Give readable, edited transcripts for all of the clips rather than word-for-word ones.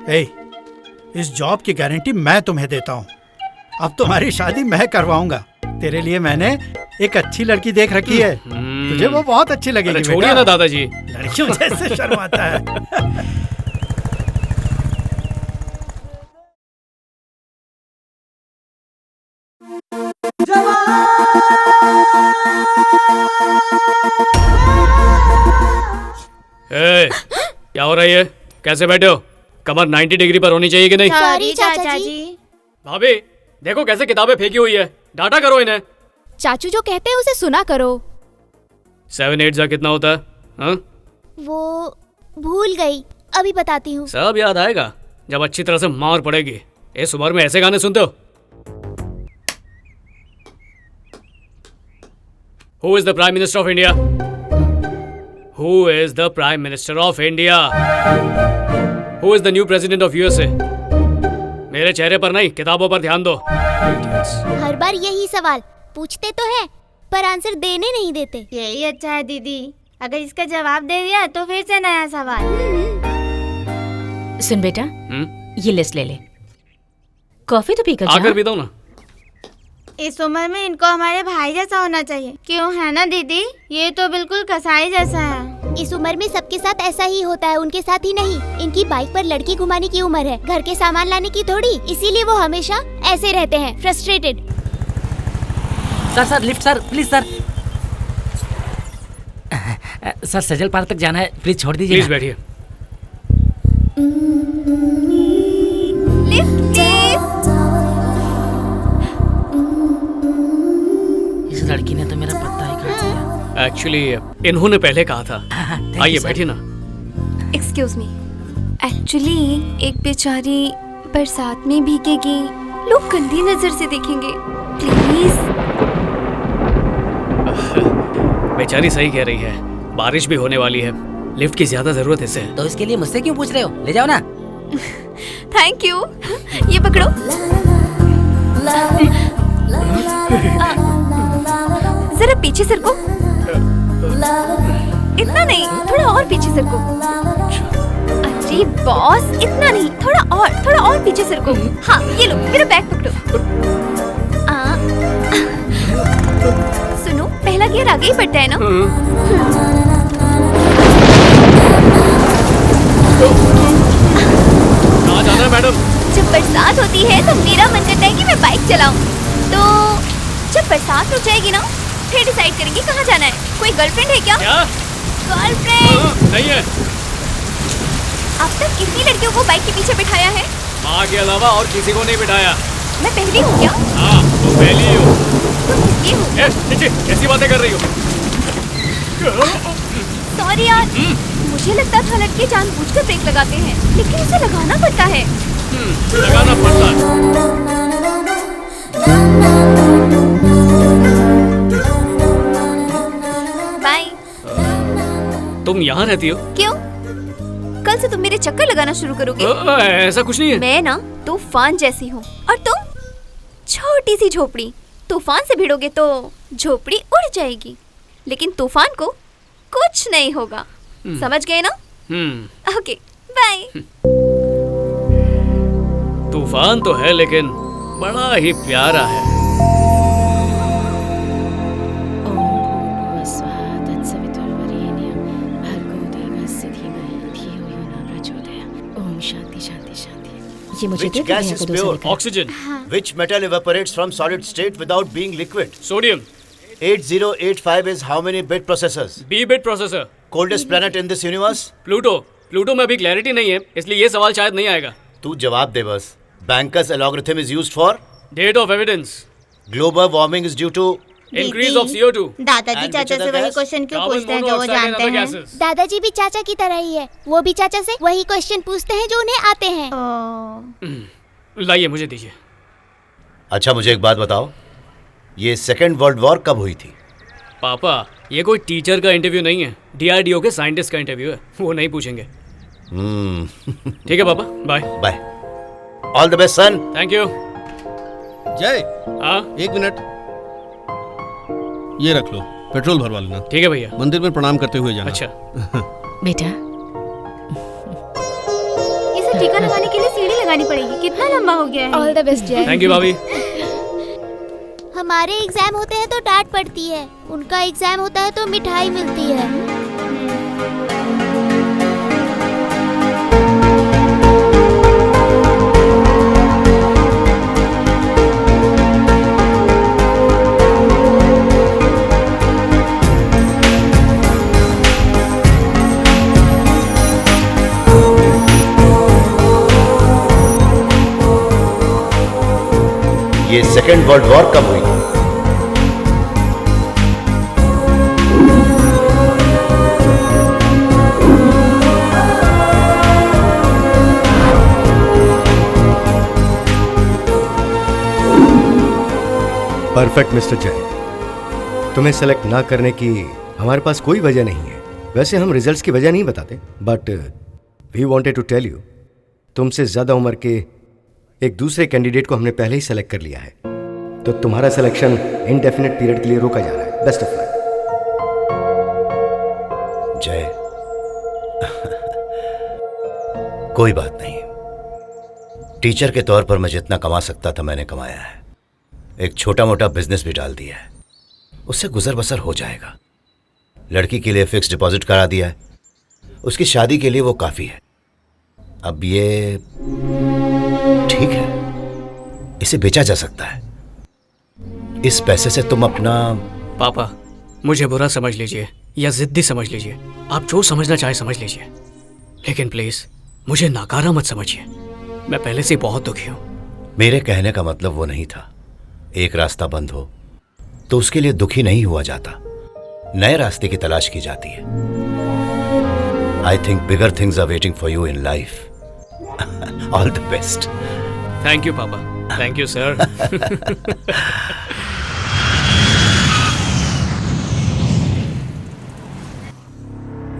ए, इस जॉब की गारंटी मैं तुम्हें देता हूँ। अब तुम्हारी शादी मैं करवाऊंगा। तेरे लिए मैंने एक अच्छी लड़की देख रखी है, तुझे वो बहुत अच्छी लगेगी। अरे छोड़िए ना दादाजी, लड़कियों जैसे शर्माता है। क्या हो रहा है? कैसे बैठे हो? कमर 90 डिग्री पर होनी चाहिए कि नहीं? सॉरी चाचा जी। भाभी देखो कैसे किताबें फेंकी हुई है, डांटा करो इन्हें। चाचू जो कहते हैं उसे सुना करो। 7 8 जा कितना होता है? हाँ? वो भूल गई, अभी बताती हूँ। सब याद आएगा जब अच्छी तरह से मार पड़ेगी। इस उम्र में ऐसे गाने सुनते हो? Who is the Prime Minister of India? Who is the Prime Minister of India? Who is the new President of USA? मेरे चेहरे पर नहीं, किताबों पर ध्यान दो। हर बार यही सवाल पूछते तो है, पर आंसर देने नहीं देते। यही अच्छा है दीदी, अगर इसका जवाब दे दिया तो फिर से नया सवाल। सुन बेटा, ये लिस्ट ले ले। कॉफी तो पीकर जा। आकर पीता हूँ ना। इस उम्र में इनको हमारे भाई जैसा होना चाहिए, क्यों है ना दीदी? ये तो बिल्कुल कसाई जैसा है। इस उम्र में सबके साथ ऐसा ही होता है, उनके साथ ही नहीं। इनकी बाइक पर लड़की घुमाने की उम्र है, घर के सामान लाने की थोड़ी। इसीलिए वो हमेशा ऐसे रहते हैं, frustrated. Sir lift sir, please sir. Sir Sajal park तक जाना है, प्लीज छोड़ दीजिए। प्लीज बैठिए। इस लड़की ने तो मेरा पत्ता ही काट दिया। एक्चुअली इन्होंने पहले कहा था। आइए बैठिए ना। एक्सक्यूज मी, एक्चुअली एक बेचारी बरसात में भीगेगी, लोग गंदी नजर से देखेंगे, प्लीज। बेचारी सही कह रही है, बारिश भी होने वाली है, लिफ्ट की ज्यादा जरूरत है इसे। तो इसके लिए मुझसे क्यों पूछ रहे हो? ले जाओ ना। Thank you. ये पकड़ो। जरा पीछे सरको। इतना नहीं, थोड़ा और पीछे सरको। अरे बॉस, इतना नहीं, थोड़ा और पीछे सरको। हाँ, ये लो, मेरा बैग पकड़ो। सुनो, पहला गियर आगे ही पड़ता है ना? कहाँ जाना है मैडम? जब बरसात होती है तो मेरा मन करता है कि मैं बाइक चलाऊं। तो जब बरसात रुक जाएगी ना, फिर डिसाइड करेंगे कहाँ जाना है। कोई गर्लफ्रेंड है क्या? गर्लफ्रेंड नहीं है। अब तक कितनी लड़कियों को बाइक के पीछे बिठाया है? माँ के अलावा और किसी को नहीं बिठाया। मैं पहली हूँ क्या? हाँ, तुम पहली हो। ये हूँ। नीचे कैसी बातें कर रही हो? सॉरी यार, मुझे लगता था लड़के जानबूझकर ब्रेक लगाते हैं, लेकिन इसे लगाना पड़ता है। लगाना पड़ता है। बाय। तुम यहाँ रहती हो? क्यों? कल से तुम मेरे चक्कर लगाना शुरू करोगे? ऐसा कुछ नहीं है। मैं ना तूफान जैसी हूँ, और तुम छोटी सी झोपड़ी। तूफान से भिड़ोगे तो झोपड़ी उड़ जाएगी, लेकिन तूफान को कुछ नहीं होगा। समझ गए ना? Okay, bye. तूफान तो है, लेकिन बड़ा ही प्यारा है। ये मुझे Which gas is pure? Oxygen. Which metal evaporates from solid state without being liquid? Sodium. 8085 is how many bit processors? B bit processor. Coldest planet in this universe? Pluto. Pluto में अभी क्लैरिटी नहीं है, इसलिए ये सवाल शायद नहीं आएगा। तू जवाब दे बस। Banker's algorithm is used for? Date of evidence. Global warming is due to? Increase of CO2। दादाजी चाचा से वही क्वेश्चन क्यों पूछते हैं जो वो जानते हैं? दादाजी भी चाचा की तरह ही है, वो भी चाचा से वही क्वेश्चन पूछते हैं जो उन्हें आते हैं। लाइए, मुझे दीजिए। अच्छा, मुझे एक बात बताओ, ये सेकेंड वर्ल्ड वॉर कब हुई थी? पापा, ये कोई टीचर का इंटरव्यू नहीं है, DRDO के साइंटिस्ट का इंटरव्यू है, वो नहीं पूछेंगे। ठीक है पापा, bye. Bye. All the best son. Thank you. Jai, हाँ, एक मिनट, ये रख लो, पेट्रोल भरवा लेना। ठीक है भैया। मंदिर में प्रणाम करते हुए जाना। अच्छा बेटा, इसे इसे टीका लगाने के लिए सीढ़ी लगानी पड़ेगी। कितना लंबा हो गया है। ऑल द बेस्ट जय। थैंक यू भाभी। हमारे एग्जाम होते हैं तो डांट पड़ती है, उनका एग्जाम होता है तो मिठाई मिलती है। ये सेकेंड वर्ल्ड वॉर कब हुई? परफेक्ट मिस्टर जय, तुम्हें सेलेक्ट ना करने की हमारे पास कोई वजह नहीं है। वैसे हम रिजल्ट्स की वजह नहीं बताते, but we wanted to tell you, तुमसे ज्यादा उम्र के एक दूसरे कैंडिडेट को हमने पहले ही सेलेक्ट कर लिया है, तो तुम्हारा सिलेक्शन इनडेफिनेट पीरियड के लिए रोका जा रहा है। Best of luck. जय, कोई बात नहीं। टीचर के तौर पर मैं जितना कमा सकता था मैंने कमाया है। एक छोटा मोटा बिजनेस भी डाल दिया है, उससे गुजर बसर हो जाएगा। लड़की के लिए फिक्स डिपॉजिट करा दिया है, उसकी शादी के लिए वो काफी है। अब ये ठीक है, इसे बेचा जा सकता है। इस पैसे से तुम अपना... पापा, मुझे बुरा समझ लीजिए या जिद्दी समझ लीजिए, आप जो समझना चाहे समझ लीजिए, लेकिन प्लीज मुझे नाकारा मत समझिए। मैं पहले से बहुत दुखी हूं। मेरे कहने का मतलब वो नहीं था। एक रास्ता बंद हो तो उसके लिए दुखी नहीं हुआ जाता, नए रास्ते की तलाश की जाती है। I think bigger things are waiting for you in life. All the best. Thank you पापा। Thank you sir.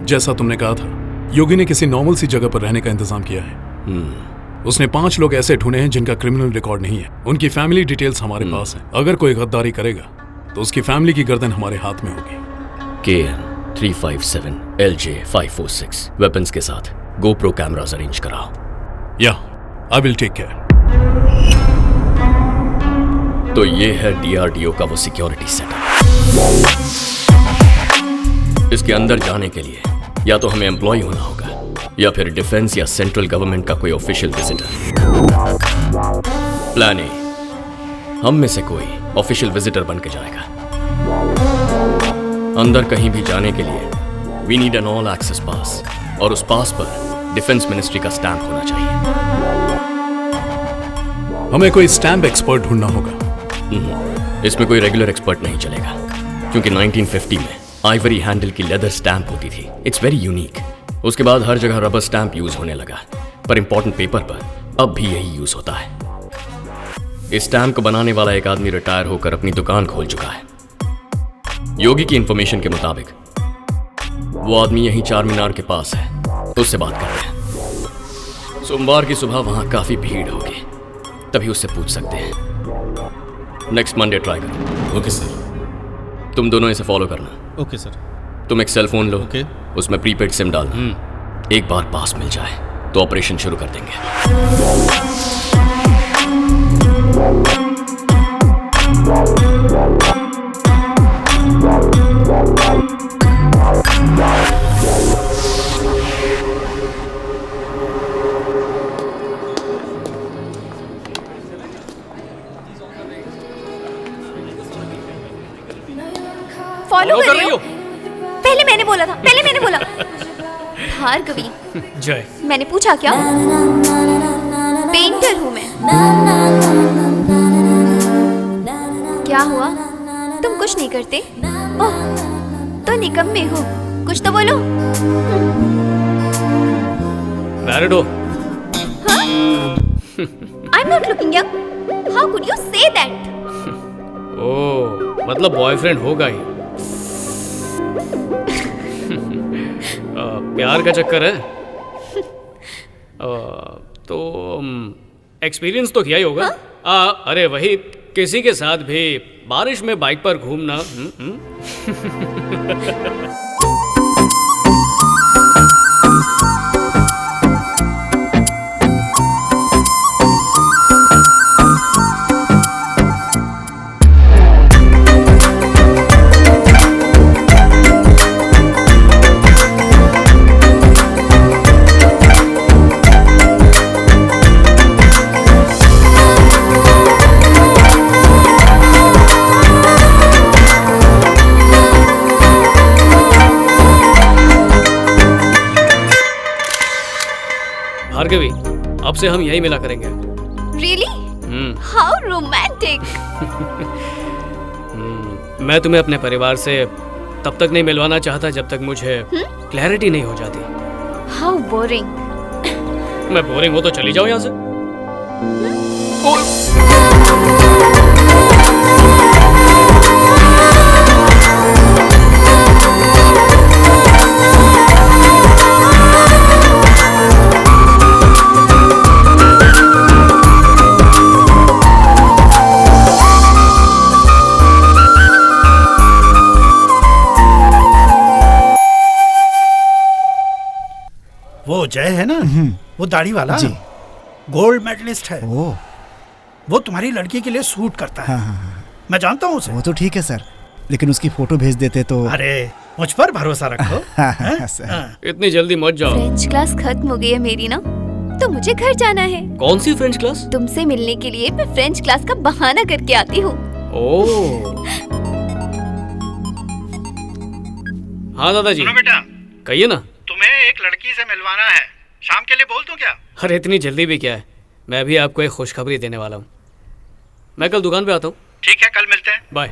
जैसा तुमने कहा था, योगी ने किसी नॉर्मल सी जगह पर रहने का इंतजाम किया है। उसने 5 लोग ऐसे ढूंढे हैं जिनका क्रिमिनल रिकॉर्ड नहीं है। उनकी फैमिली डिटेल्स हमारे पास है। अगर कोई गद्दारी करेगा तो उसकी फैमिली की गर्दन हमारे हाथ में होगी। KN 357 LJ 546 वेपन्स के साथ गोप्रो कैमरास अरेंज कराओ। या आई विल टेक केयर। तो ये है DRDO का वो सिक्योरिटी सेटअप। इसके अंदर जाने के लिए या तो हमें एम्प्लॉय होना होगा या फिर डिफेंस या सेंट्रल गवर्नमेंट का कोई ऑफिशियल विजिटर। प्लान ए, हम में से कोई ऑफिशियल विजिटर बन के जाएगा। अंदर कहीं भी जाने के लिए we need an all access pass, और उस पास पर डिफेंस मिनिस्ट्री का स्टैंप होना चाहिए। हमें कोई स्टैंप एक्सपर्ट ढूंढना होगा। इसमें कोई रेगुलर एक्सपर्ट नहीं चलेगा, क्योंकि 1950 में आइवरी हैंडल की लेदर स्टैंप होती थी। It's very unique. उसके बाद हर जगह रबर स्टैंप यूज होने लगा, पर इंपॉर्टेंट पेपर पर अब भी यही यूज होता है। इस स्टैंप को बनाने वाला एक आदमी रिटायर होकर अपनी दुकान खोल चुका है। योगी की इंफॉर्मेशन के मुताबिक वो आदमी यहीं चार मीनार के पास है, उससे बात कर रहे हैं। सोमवार की सुबह वहां काफी भीड़ होगी, तभी उससे पूछ सकते हैं। नेक्स्ट मंडे ट्राई करो। Okay sir. तुम दोनों इसे फॉलो करना। Okay sir. तुम एक सेल फोन लो, ओके। उसमें प्रीपेड सिम डालना। एक बार पास मिल जाए तो ऑपरेशन शुरू कर देंगे। फॉलो कर रही हो? पहले मैंने बोला था, पहले मैंने बोला। भार्गवी, जय, मैंने पूछा क्या? पेंटर हूँ मैं। क्या हुआ? तुम कुछ नहीं करते? ओह, तो निकम्मे हो। कुछ तो बोलो। मैरिड हो? I'm not looking young. How could you say that? ओह, मतलब बॉयफ्रेंड होगा ही। प्यार का चक्कर है। तो एक्सपीरियंस तो किया ही होगा। अरे वही, किसी के साथ भी बारिश में बाइक पर घूमना। अब से हम यही मिला करेंगे। रियली? How romantic. मैं तुम्हें अपने परिवार से तब तक नहीं मिलवाना चाहता जब तक मुझे क्लैरिटी नहीं हो जाती। How boring. मैं बोरिंग हो तो चली जाओ यहाँ से। वो जय है ना, वो दाढ़ी वाला जी, गोल्ड मेडलिस्ट है। वो तुम्हारी लड़की के लिए सूट करता है। मैं जानता हूँ उसे। वो तो ठीक है सर, लेकिन उसकी फोटो भेज देते तो। अरे मुझ पर भरोसा रखो। इतनी जल्दी मत जाओ। फ्रेंच क्लास खत्म हो गई है मेरी ना, तो मुझे घर जाना है। कौन सी फ्रेंच क्लास? तुमसे मिलने के लिए मैं फ्रेंच क्लास का बहाना करके आती हूँ। हाँ दादाजी। सुनो बेटा, कहिए ना। तुम्हें एक लड़की से मिलवाना है, शाम के लिए बोल दूं क्या? अरे इतनी जल्दी भी क्या है, मैं भी आपको एक खुशखबरी देने वाला हूँ। मैं कल दुकान पे आता हूँ। ठीक है, कल मिलते हैं। बाय।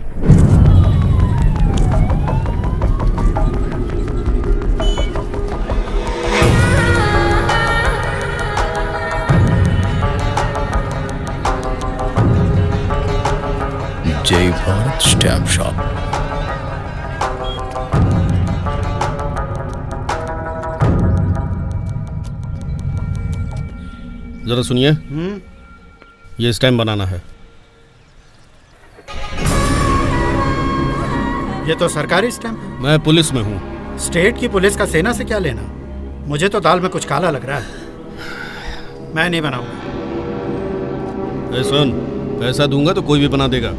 जय भारत स्टैम्प शॉप। जरा सुनिए, ये स्टैम्प बनाना है। ये तो सरकारी स्टैम्प। मैं पुलिस में हूँ। स्टेट की पुलिस का सेना से क्या लेना? मुझे तो दाल में कुछ काला लग रहा है। मैं नहीं बनाऊंगा। सुन, पैसा दूंगा तो कोई भी बना देगा।